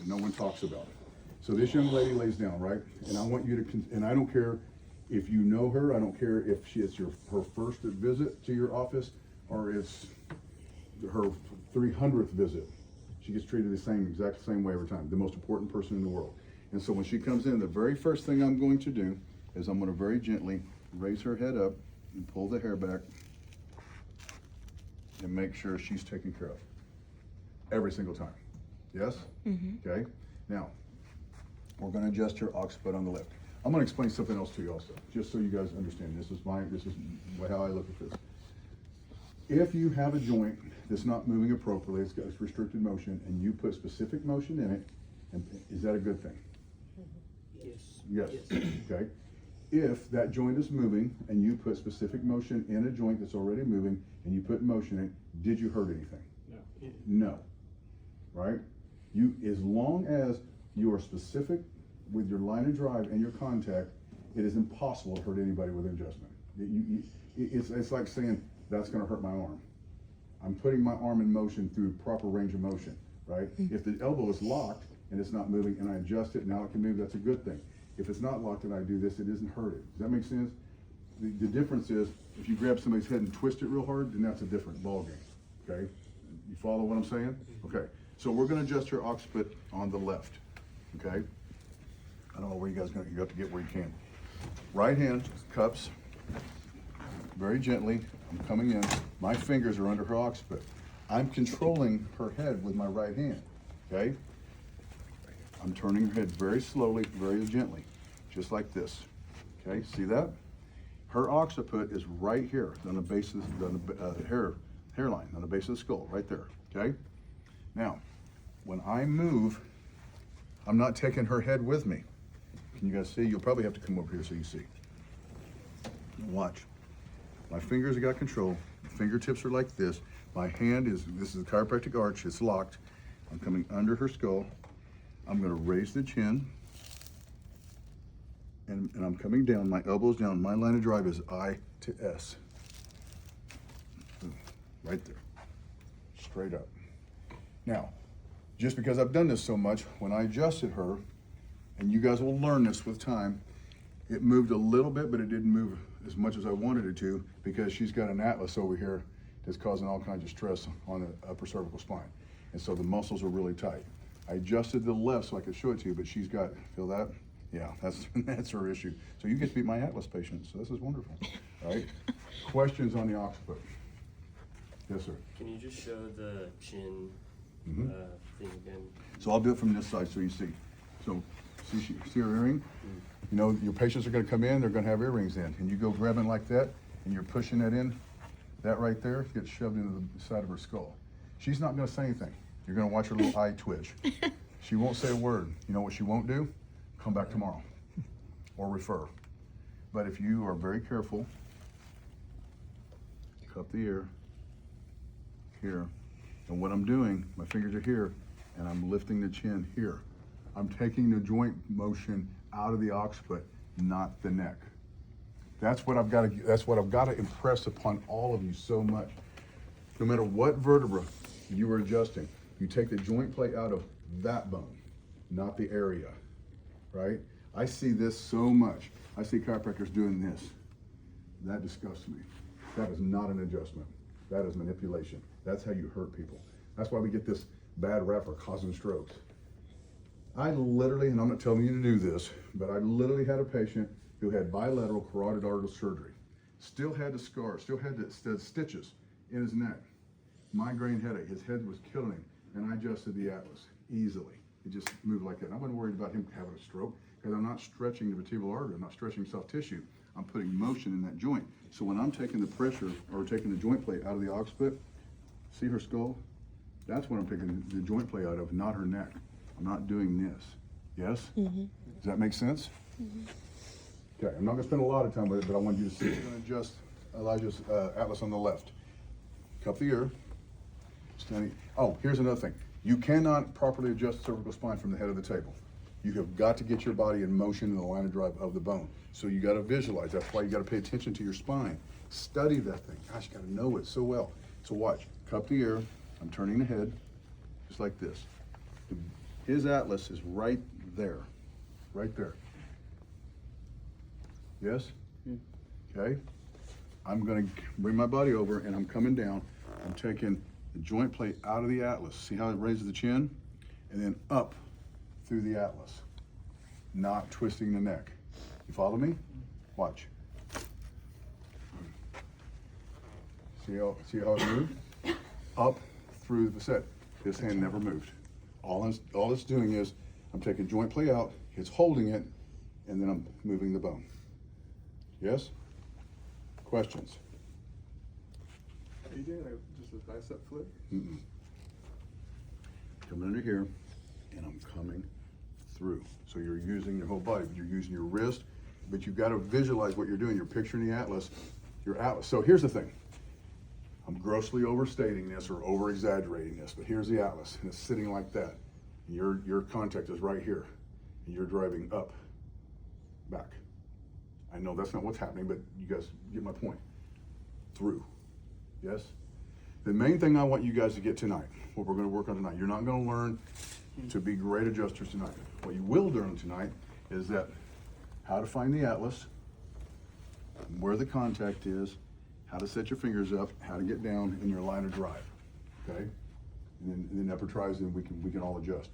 No one talks about it. So this young lady lays down, right? And I want you to, and I don't care if you know her, I don't care if it's her first visit to your office or it's her 300th visit. She gets treated the exact same way every time, the most important person in the world. And so when she comes in, the very first thing I'm going to do is I'm going to very gently raise her head up and pull the hair back and make sure she's taken care of every single time. Yes? Mm-hmm. Okay. Now, we're going to adjust her occiput on the left. I'm going to explain something else to you also, just so you guys understand. This is how I look at this. If you have a joint that's not moving appropriately, it's got restricted motion, and you put specific motion in it, is that a good thing? Yes. Okay. If that joint is moving and you put specific motion in a joint that's already moving and you put motion in it, did you hurt anything? No. Right? As long as you are specific with your line of drive and your contact, it is impossible to hurt anybody with adjustment. It's like saying, that's going to hurt my arm. I'm putting my arm in motion through proper range of motion, right? If the elbow is locked and it's not moving and I adjust it, now it can move, that's a good thing. If it's not locked and I do this, it isn't hurting. Does that make sense? The difference is, if you grab somebody's head and twist it real hard, then that's a different ballgame, okay? You follow what I'm saying? Okay, so we're gonna adjust your occiput on the left, okay? I don't know where you guys are going, you have to get where you can. Right hand, cups, very gently, I'm coming in. My fingers are under her occiput. I'm controlling her head with my right hand, okay? I'm turning her head very slowly, very gently, just like this, okay? See that? Her occiput is right here on the base of the hairline, on the base of the skull, right there, okay? Now, when I move, I'm not taking her head with me. Can you guys see? You'll probably have to come over here so you see. Watch. My fingers have got control. The fingertips are like this. My hand this is a chiropractic arch, it's locked. I'm coming under her skull. I'm gonna raise the chin. And I'm coming down, my elbow's down. My line of drive is I to S. Right there, straight up. Now, just because I've done this so much, when I adjusted her, and you guys will learn this with time, it moved a little bit, but it didn't move as much as I wanted it to, because she's got an atlas over here that's causing all kinds of stress on the upper cervical spine. And so the muscles are really tight. I adjusted the left so I could show it to you, but she's got, feel that? Yeah, that's her issue. So you get to be my atlas patient, so this is wonderful. All right, questions on the occiput? Yes, sir. Can you just show the chin thing again? So I'll do it from this side so you see. So see her earring? You know, your patients are going to come in, they're going to have earrings in, and you go grabbing like that, and you're pushing that in, that right there gets shoved into the side of her skull. She's not going to say anything. You're going to watch her little eye twitch. She won't say a word. You know what she won't do? Come back tomorrow or refer. But if you are very careful, cup the ear here, and what I'm doing, my fingers are here, and I'm lifting the chin here. I'm taking the joint motion out of the occiput, not the neck. That's what I've got to impress upon all of you so much. No matter what vertebra you are adjusting, you take the joint plate out of that bone, not the area, right? I see this so much. I see chiropractors doing this. That disgusts me. That is not an adjustment. That is manipulation. That's how you hurt people. That's why we get this bad rap for causing strokes. I literally, and I'm not telling you to do this, but I literally had a patient who had bilateral carotid artery surgery. Still had the scar, still had the stitches in his neck. Migraine headache, his head was killing him, and I adjusted the atlas easily. It just moved like that. And I wasn't worried about him having a stroke, because I'm not stretching the vertebral artery, I'm not stretching soft tissue. I'm putting motion in that joint. So when I'm taking the pressure, or taking the joint plate out of the occiput, see her skull? That's what I'm taking the joint plate out of, not her neck. I'm not doing this. Yes? Mm-hmm. Does that make sense? Mm-hmm. Okay, I'm not going to spend a lot of time with it, but I want you to see. I'm going to adjust Elijah's atlas on the left. Cup the ear. Standing. Oh, here's another thing. You cannot properly adjust the cervical spine from the head of the table. You have got to get your body in motion in the line of drive of the bone. So you got to visualize. That's why you got to pay attention to your spine. Study that thing. Gosh, you got to know it so well. So watch. Cup the ear. I'm turning the head just like this. His atlas is right there, right there. Yes? Okay? I'm gonna bring my body over and I'm coming down. I'm taking the joint plate out of the atlas. See how it raises the chin? And then up through the atlas, not twisting the neck. You follow me? Watch. See how it moved? Up through the facet. This hand never moved. All it's doing is I'm taking joint plate out, it's holding it, and then I'm moving the bone. Yes? Questions? Are you doing just a bicep flip? Mm-mm. Coming under here, and I'm coming through. So you're using your whole body. You're using your wrist, but you've got to visualize what you're doing. You're picturing the atlas. Your atlas. So here's the thing. I'm grossly overstating this or over-exaggerating this, but here's the atlas, and it's sitting like that. And your contact is right here, and you're driving up, back. I know that's not what's happening, but you guys get my point. Through. Yes? The main thing I want you guys to get tonight, what we're going to work on tonight, you're not going to learn to be great adjusters tonight. What you will learn tonight is that how to find the atlas, where the contact is, how to set your fingers up, how to get down in your line of drive, okay? And then upper tries, and we can all adjust.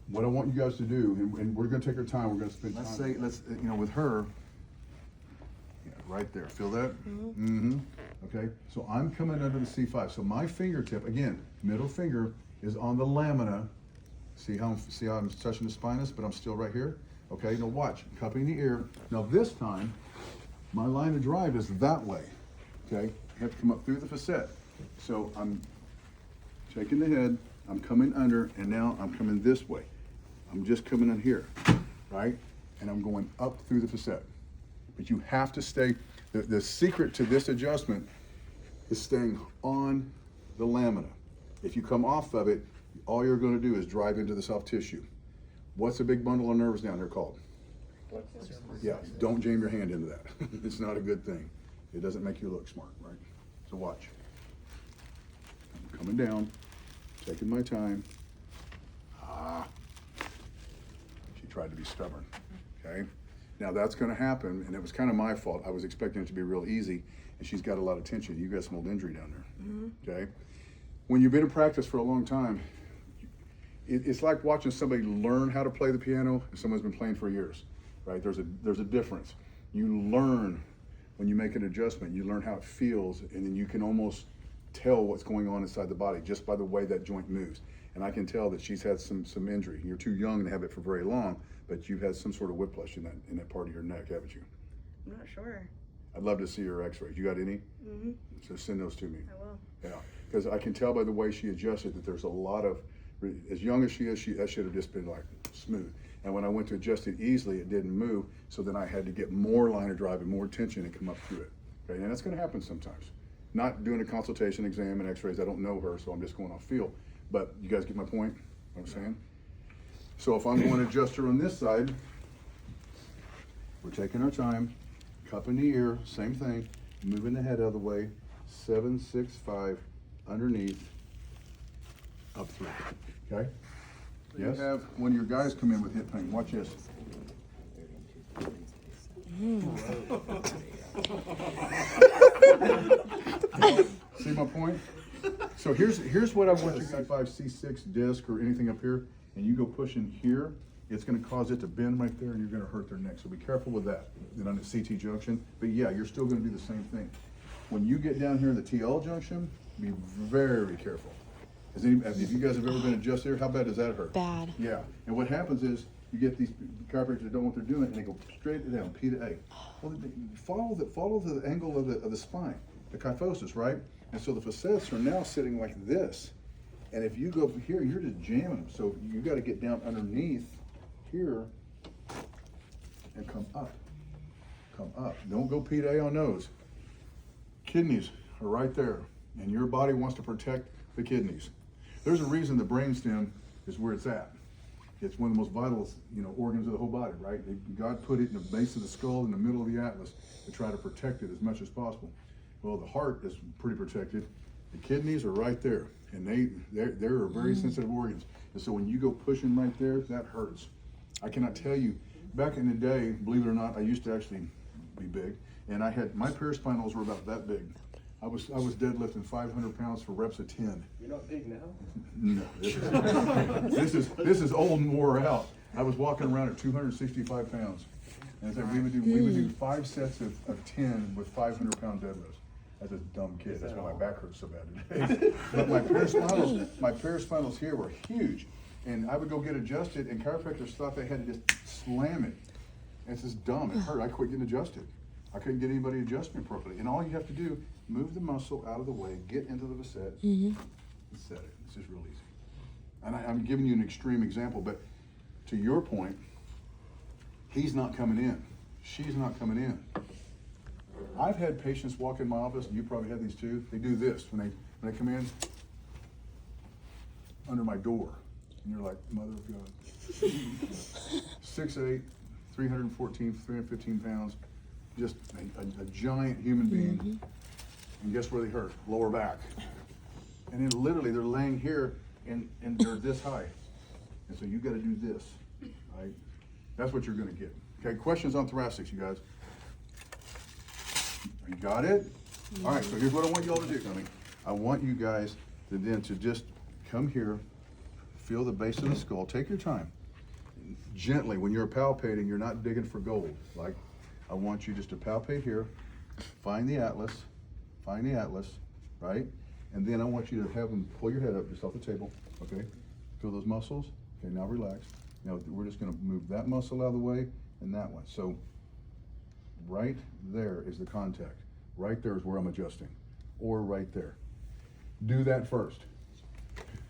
What I want you guys to do, and we're going to take our time. We're going to spend time. Let's with her. Yeah, right there. Feel that? Mm-hmm. Okay. So I'm coming under the C5. So my fingertip, again, middle finger is on the lamina. See how I'm touching the spinous, but I'm still right here. Okay. Now watch. Cupping the ear. Now this time, my line of drive is that way. Okay. I have to come up through the facet. So I'm taking the head. I'm coming under, and now I'm coming this way. I'm just coming in here, right? And I'm going up through the facet. But you have to stay, the secret to this adjustment is staying on the lamina. If you come off of it, all you're going to do is drive into the soft tissue. What's the big bundle of nerves down here called? Yeah, don't jam your hand into that. It's not a good thing. It doesn't make you look smart, right? So watch. I'm coming down, taking my time. She tried to be stubborn, okay? Now that's gonna happen, and it was kind of my fault. I was expecting it to be real easy, and she's got a lot of tension. You got some old injury down there, okay? When you've been in practice for a long time, it's like watching somebody learn how to play the piano and someone's been playing for years, right? There's a difference. You learn when you make an adjustment, you learn how it feels, and then you can almost tell what's going on inside the body just by the way that joint moves. And I can tell that she's had some injury. You're too young to have it for very long, but you've had some sort of whiplash in that part of your neck, haven't you? I'm not sure. I'd love to see her x-rays. You got any? Mm-hmm. So send those to me. I will. Yeah, because I can tell by the way she adjusted that there's a lot of, as young as she is, that should have just been like smooth. And when I went to adjust it easily, it didn't move. So then I had to get more line of drive and more tension and come up through it. Okay, and that's going to happen sometimes. Not doing a consultation exam and x-rays. I don't know her, so I'm just going off feel. But you guys get my point, what I'm saying? So if I'm going to adjust her on this side, we're taking our time, cupping the ear, same thing, moving the head out of the way, 7, 6, 5, underneath, up through, okay? You have, when your guys come in with hip pain, watch this. See my point? So here's what I want you guys, C5, C6 disc or anything up here, and you go pushing here, it's gonna cause it to bend right there and you're gonna hurt their neck. So be careful with that. Then on the CT junction, but yeah, you're still gonna do the same thing. When you get down here in the TL junction, be very careful. If you guys have ever been adjusted here, how bad does that hurt? Bad. Yeah, and what happens is you get these chiropractors that don't know what they're doing, and they go straight down, P to A. Well, follow the angle of the spine, the kyphosis, right? And so the facets are now sitting like this, and if you go here, you're just jamming them. So you got to get down underneath here and come up. Come up. Don't go P to A on those. Kidneys are right there, and your body wants to protect the kidneys. There's a reason the brainstem is where it's at. It's one of the most vital, organs of the whole body, right? God put it in the base of the skull, in the middle of the atlas, to try to protect it as much as possible. Well, the heart is pretty protected, The kidneys are right there, and they're very sensitive organs. And so when you go pushing right there, that hurts. I cannot tell you, back in the day, believe it or not, I used to actually be big, and I had, my paraspinals were about that big. I was deadlifting 500 pounds for reps of 10. You're not big now? No, this is old and wore out. I was walking around at 265 pounds. And so we would do 5 sets of 10 with 500-pound deadlifts. As a dumb kid, that's why my back hurts so bad today. But my paraspinals here were huge. And I would go get adjusted, and chiropractors thought they had to just slam it. And it's just dumb, it hurt, I quit getting adjusted. I couldn't get anybody to adjust me properly. And all you have to do, move the muscle out of the way, get into the facet, and set it. It's just real easy. And I'm giving you an extreme example, but to your point, he's not coming in. She's not coming in. I've had patients walk in my office, and you probably had these too. They do this when they come in under my door, and you're like, mother of God. 6'8", 314, 315 pounds, just a giant human being. And guess where they hurt? Lower back. And then literally they're laying here, and they're this high. And so you got to do this, right? That's what you're going to get. Okay, questions on thoracics, you guys? You got it? All right, so here's what I want you all to do, Tony. I want you guys to just come here, feel the base of the skull. Take your time. Gently, when you're palpating, you're not digging for gold. Like, I want you just to palpate here, find the atlas, right? And then I want you to have them pull your head up just off the table, okay? Feel those muscles. Okay, now relax. Now we're just gonna move that muscle out of the way and that one. So right there is the contact. Right there is where I'm adjusting, or right there. Do that first.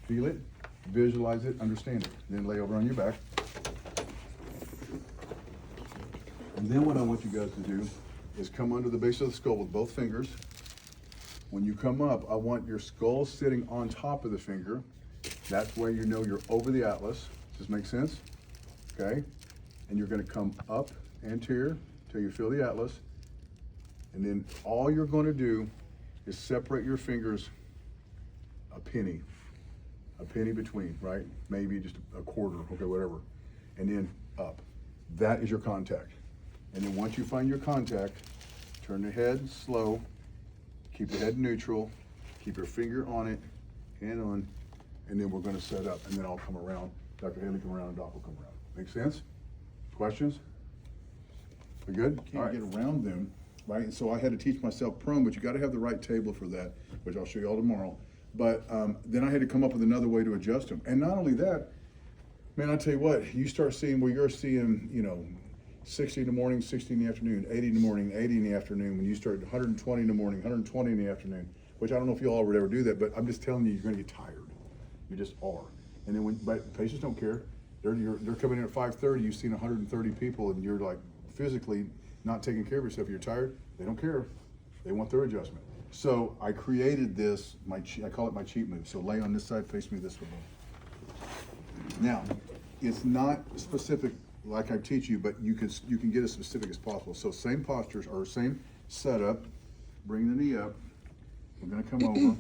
Feel it, visualize it, understand it. Then lay over on your back. And then what I want you guys to do is come under the base of the skull with both fingers. When you come up, I want your skull sitting on top of the finger. That's where you know you're over the atlas. Does this make sense? Okay? And you're gonna come up anterior till you feel the atlas. And then all you're gonna do is separate your fingers a penny between, right? Maybe just a quarter, okay, whatever. And then up. That is your contact. And then once you find your contact, turn the head slow, keep the head neutral, keep your finger on it, hand on, and then we're gonna set up, and then I'll come around. Dr. Haley come around, and Doc will come around. Make sense? Questions? We good? Can't get around them, right? And so I had to teach myself prone, but you gotta have the right table for that, which I'll show you all tomorrow. But then I had to come up with another way to adjust them. And not only that, man, I tell you what, you start seeing where you're seeing, 60 in the morning, 60 in the afternoon, 80 in the morning, 80 in the afternoon. When you start 120 in the morning, 120 in the afternoon, which I don't know if you all would ever do that, but I'm just telling you, you're gonna get tired. You just are. And then but patients don't care. They're coming in at 5:30, you've seen 130 people, and you're like physically not taking care of yourself. You're tired, they don't care. They want their adjustment. So I created this, I call it my cheat move. So lay on this side, face me this way. Now, it's not specific like I teach you, but you can get as specific as possible. So same postures or same setup, bring the knee up. We're gonna come over.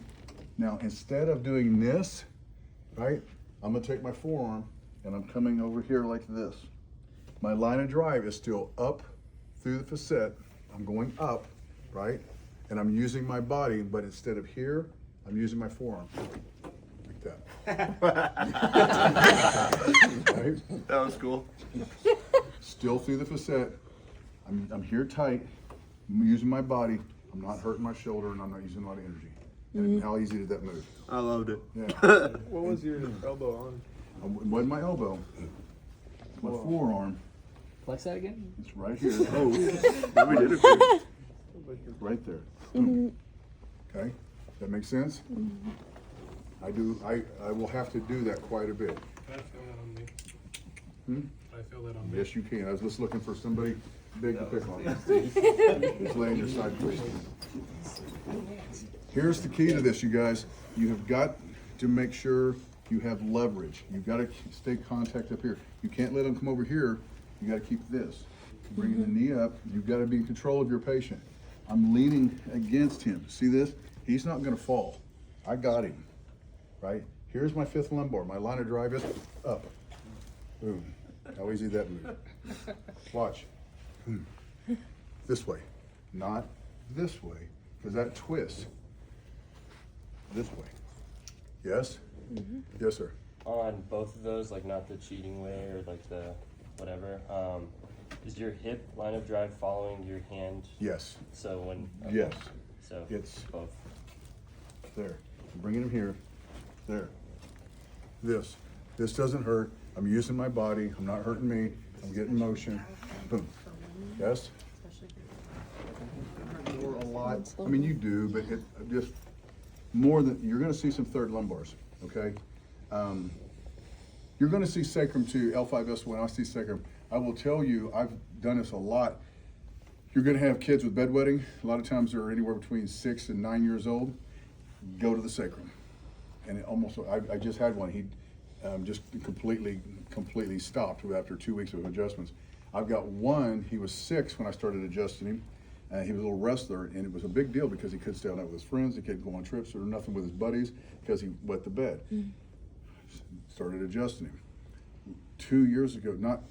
Now, instead of doing this, right, I'm gonna take my forearm and I'm coming over here like this. My line of drive is still up through the facet. I'm going up, right? And I'm using my body, but instead of here, I'm using my forearm. Like that. Right? That was cool. Still through the facet. I'm here tight. I'm using my body. I'm not hurting my shoulder, and I'm not using a lot of energy. And how easy did that move? I loved it. Yeah. What was your elbow on? It wasn't my elbow. My forearm. Flex that again? It's right here. Oh, now we did it. Right there. Okay, that makes sense? I will have to do that quite a bit. Can I feel that on me? Hmm? Can I feel that on me? Yes, you can. I was just looking for somebody big to pick on. Just lay on your side, please. Here's the key to this, you guys. You have got to make sure you have leverage. You've got to stay contact up here. You can't let them come over here. You got to keep this. Bringing the knee up. You've got to be in control of your patient. I'm leaning against him. See this? He's not going to fall. I got him, right? Here's my fifth lumbar. My line of drive is up. Boom. How easy that move. Watch. Boom. This way, not this way, because that twists. This way. Yes? Yes, sir. On both of those, like not the cheating way or like the whatever, is your hip line of drive following your hand? Yes. So when Yes. so It's both. there. I'm bringing him here. There. This. This doesn't hurt. I'm using my body. I'm not hurting me. I'm getting motion. Boom. Yes? Or a lot. I mean, you do, but it just more than you're going to see some third lumbars. Okay. You're going to see sacrum too. L5S. When I see sacrum, I will tell you, I've done this a lot. You're going to have kids with bedwetting. A lot of times they're anywhere between 6 and 9 years old. Go to the sacrum, and it almost. I just had one. He just completely stopped after 2 weeks of adjustments. I've got one. He was 6 when I started adjusting him. He was a little wrestler, and it was a big deal because he couldn't stay out with his friends. He couldn't go on trips or nothing with his buddies because he wet the bed. Started adjusting him. 2 years ago, not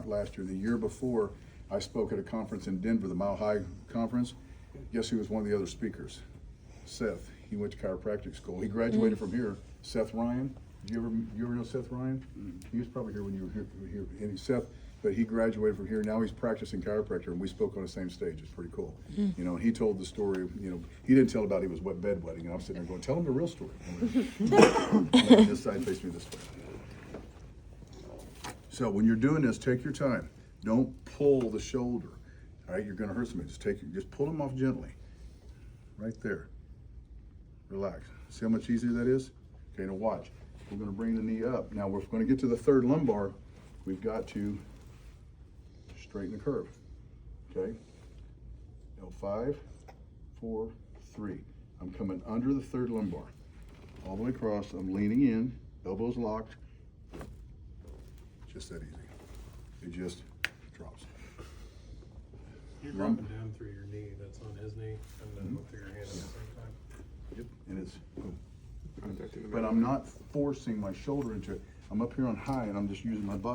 last year, the year before, I spoke at a conference in Denver, the Mile High Conference. Guess who was one of the other speakers? Seth. He went to chiropractic school. He graduated from here. Seth Ryan. Did you ever know Seth Ryan? He was probably here when you were here. And Seth, but he graduated from here. Now he's practicing chiropractor, and we spoke on the same stage. It's pretty cool. You know, and he told the story. You know, he didn't tell about he was bedwetting, and I'm sitting there going, "Tell him the real story." This side face me this way. So when you're doing this, take your time. Don't pull the shoulder. All right, you're going to hurt somebody. Just pull them off gently. Right there. Relax. See how much easier that is? Okay, now watch. We're going to bring the knee up. Now, we're going to get to the third lumbar. We've got to straighten the curve. Okay? L5, 4, 3. I'm coming under the third lumbar. All the way across. I'm leaning in. Elbows locked. Just that easy. It just drops. You're dropping down through your knee. That's on his knee, and then through your hand at the same time. Yep. And it's boom. Contact in the But I'm not forcing my shoulder into it. I'm up here on high and I'm just using my body.